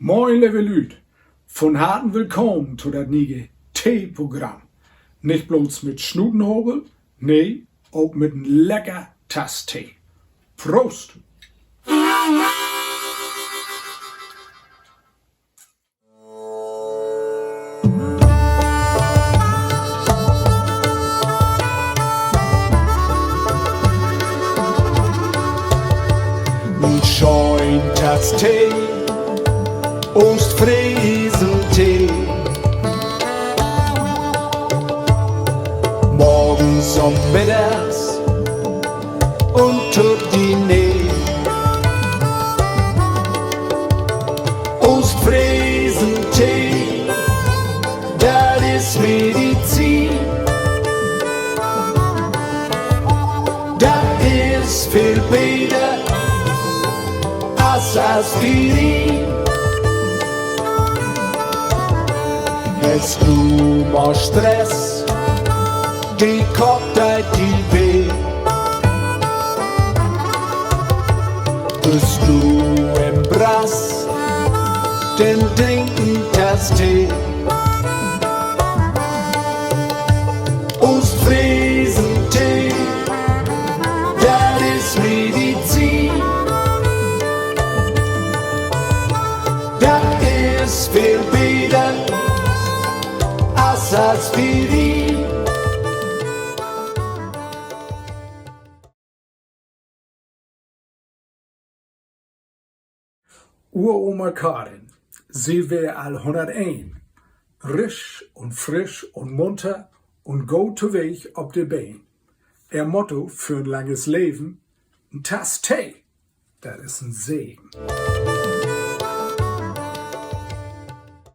Moin lieve Lüd, von harten willkommen zu dat nieuwe Tee-Programm. Nicht bloß mit Snutenhobel, nee, auch mit n lecker Tass Tee. Prost! Scheun Tass Tee, Ostfriesen-Tees. Morgens und mittags und tut die Nähe. Ostfriesen-Tee, das ist Medizin. Das ist viel besser als Aspirin. Hast du mal Stress, die kommt die weh. Bist du im Brass, denn trinken Tass Tee. Ostfriesen-Tee, das ist Medizin. Das ist viel besser als Aspirin. Uroma Karin, sie wär all 101. Risch und frisch und munter und go to Weg ob de Bein. Ihr Motto für ein langes Leben, ein Tass Tee, das ist ein Segen.